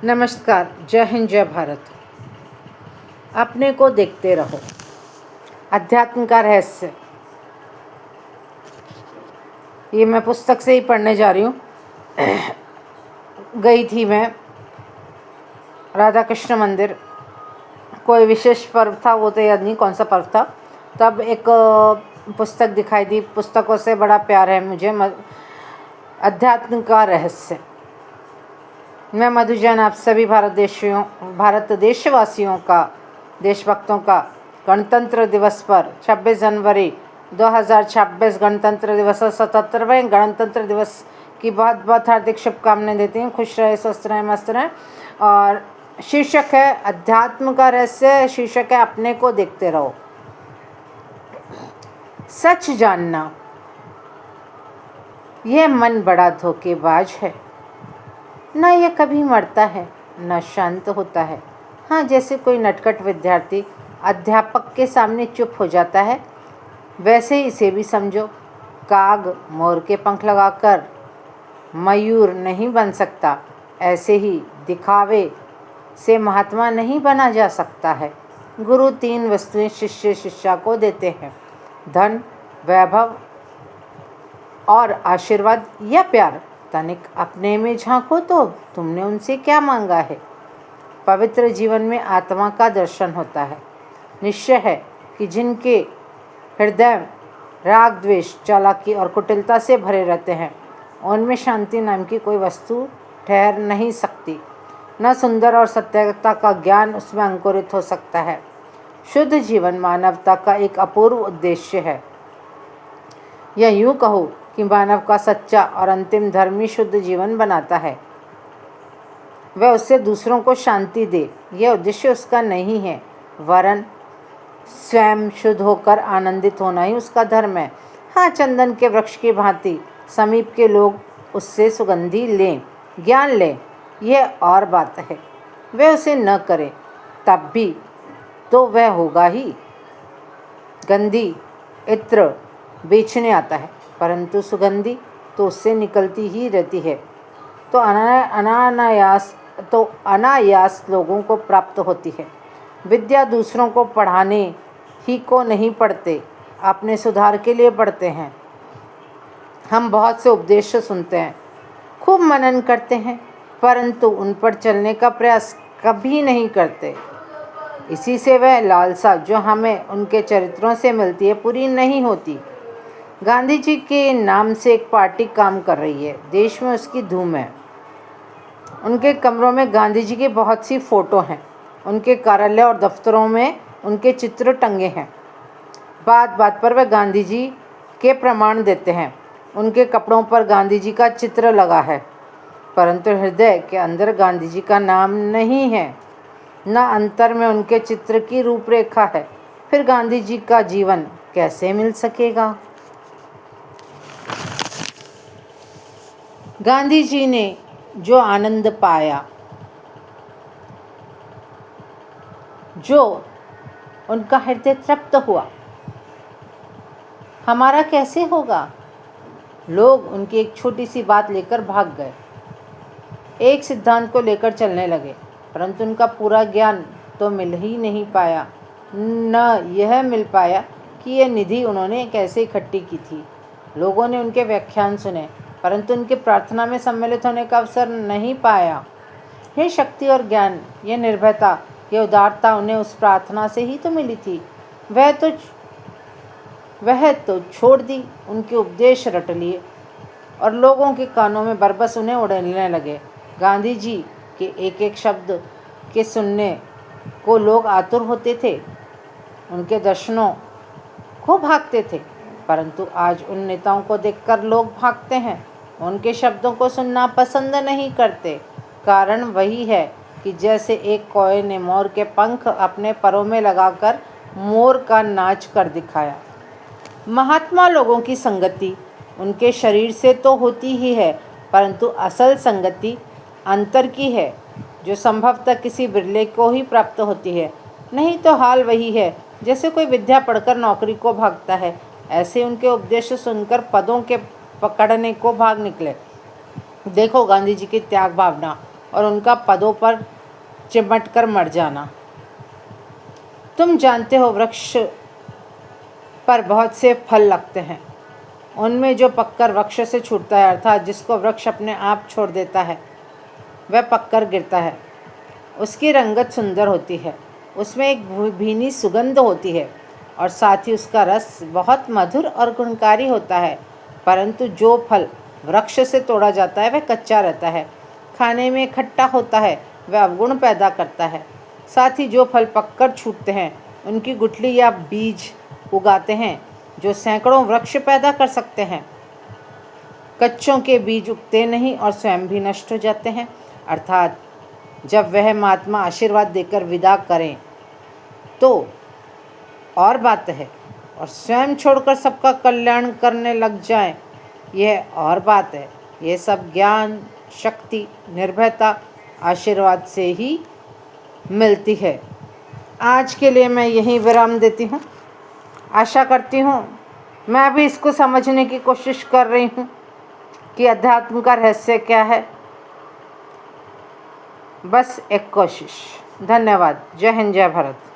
नमस्कार, जय हिंद, जय भारत। अपने को देखते रहो। अध्यात्म का रहस्य, ये मैं पुस्तक से ही पढ़ने जा रही हूँ। गई थी मैं राधा कृष्ण मंदिर, कोई विशेष पर्व था, वो तो याद नहीं कौन सा पर्व था। तब एक पुस्तक दिखाई दी। पुस्तकों से बड़ा प्यार है मुझे। अध्यात्म का रहस्य। मैं मधु जैन आप सभी भारत देशवासियों का, देशभक्तों का गणतंत्र दिवस पर 26 जनवरी 2026 गणतंत्र दिवस और 77वें गणतंत्र दिवस की बहुत बहुत हार्दिक शुभकामनाएं देती हूँ। खुश रहे, स्वस्थ रहें, मस्त रहें। और शीर्षक है अध्यात्म का रहस्य। शीर्षक है अपने को देखते रहो। सच जानना, यह मन बड़ा धोखेबाज है। न यह कभी मरता है न शांत होता है। हाँ, जैसे कोई नटखट विद्यार्थी अध्यापक के सामने चुप हो जाता है, वैसे ही इसे भी समझो। काग मोर के पंख लगाकर मयूर नहीं बन सकता, ऐसे ही दिखावे से महात्मा नहीं बना जा सकता है। गुरु 3 वस्तुएं शिष्य शिष्या को देते हैं: धन, वैभव और आशीर्वाद या प्यार। तनिक अपने में झांको तो तुमने उनसे क्या मांगा है। पवित्र जीवन में आत्मा का दर्शन होता है। निश्चय है कि जिनके हृदय राग, द्वेष, चालाकी और कुटिलता से भरे रहते हैं, उनमें शांति नाम की कोई वस्तु ठहर नहीं सकती। न सुंदर और सत्यता का ज्ञान उसमें अंकुरित हो सकता है। शुद्ध जीवन मानवता का एक अपूर्व उद्देश्य है। या यूँ कहो कि मानव का सच्चा और अंतिम धर्म ही शुद्ध जीवन बनाता है। वह उससे दूसरों को शांति दे, यह उद्देश्य उसका नहीं है, वरन स्वयं शुद्ध होकर आनंदित होना ही उसका धर्म है। हाँ, चंदन के वृक्ष की भांति समीप के लोग उससे सुगंधी लें, ज्ञान लें, यह और बात है। वह उसे न करे तब भी तो वह होगा ही। गंदी इत्र बेचने आता है, परंतु सुगंधी तो उससे निकलती ही रहती है, तो अनायास लोगों को प्राप्त होती है। विद्या दूसरों को पढ़ाने ही को नहीं पढ़ते, अपने सुधार के लिए पढ़ते हैं। हम बहुत से उपदेश सुनते हैं, खूब मनन करते हैं, परंतु उन पर चलने का प्रयास कभी नहीं करते। इसी से वह लालसा जो हमें उनके चरित्रों से मिलती है, पूरी नहीं होती। गांधी जी के नाम से एक पार्टी काम कर रही है, देश में उसकी धूम है। उनके कमरों में गांधी जी की बहुत सी फ़ोटो हैं, उनके कार्यालय और दफ्तरों में उनके चित्र टंगे हैं। बात बात पर वह गांधी जी के प्रमाण देते हैं। उनके कपड़ों पर गांधी जी का चित्र लगा है, परंतु हृदय के अंदर गांधी जी का नाम नहीं है, न अंतर में उनके चित्र की रूपरेखा है। फिर गांधी जी का जीवन कैसे मिल सकेगा। गांधी जी ने जो आनंद पाया, जो उनका हृदय तृप्त हुआ, हमारा कैसे होगा। लोग उनकी एक छोटी सी बात लेकर भाग गए, एक सिद्धांत को लेकर चलने लगे, परंतु उनका पूरा ज्ञान तो मिल ही नहीं पाया। न यह मिल पाया कि यह निधि उन्होंने कैसे इकट्ठी की थी। लोगों ने उनके व्याख्यान सुने, परंतु उनके प्रार्थना में सम्मिलित होने का अवसर नहीं पाया। यह शक्ति और ज्ञान, यह निर्भयता, यह उदारता उन्हें उस प्रार्थना से ही तो मिली थी। वह तो छोड़ दी, उनके उपदेश रट लिए और लोगों के कानों में बरबस उन्हें उड़ेलने लगे। गांधी जी के एक एक शब्द के सुनने को लोग आतुर होते थे, उनके दर्शनों को भागते थे, परंतु आज उन नेताओं को देखकर लोग भागते हैं, उनके शब्दों को सुनना पसंद नहीं करते। कारण वही है कि जैसे एक कौए ने मोर के पंख अपने परों में लगाकर मोर का नाच कर दिखाया। महात्मा लोगों की संगति उनके शरीर से तो होती ही है, परंतु असल संगति अंतर की है, जो संभवतः किसी बिरले को ही प्राप्त होती है। नहीं तो हाल वही है जैसे कोई विद्या पढ़कर नौकरी को भागता है, ऐसे उनके उपदेश सुनकर पदों के पकड़ने को भाग निकले। देखो गांधी जी की त्याग भावना और उनका पदों पर चिमट कर मर जाना। तुम जानते हो वृक्ष पर बहुत से फल लगते हैं, उनमें जो पककर वृक्ष से छूटता है, अर्थात जिसको वृक्ष अपने आप छोड़ देता है, वह पककर गिरता है। उसकी रंगत सुंदर होती है, उसमें एक भीनी सुगंध होती है और साथ ही उसका रस बहुत मधुर और गुणकारी होता है। परंतु जो फल वृक्ष से तोड़ा जाता है वह कच्चा रहता है, खाने में खट्टा होता है, वह अवगुण पैदा करता है। साथ ही जो फल पककर छूटते हैं उनकी गुठली या बीज उगाते हैं जो सैकड़ों वृक्ष पैदा कर सकते हैं। कच्चों के बीज उगते नहीं और स्वयं भी नष्ट हो जाते हैं, अर्थात जब वह महात्मा आशीर्वाद देकर विदा करें तो और बात है, और स्वयं छोड़कर सबका कल्याण करने लग जाएं, यह और बात है। यह सब ज्ञान, शक्ति, निर्भयता, आशीर्वाद से ही मिलती है। आज के लिए मैं यहीं विराम देती हूँ। आशा करती हूँ मैं भी इसको समझने की कोशिश कर रही हूँ कि अध्यात्म का रहस्य क्या है। बस एक कोशिश। धन्यवाद। जय हिंद, जय भारत।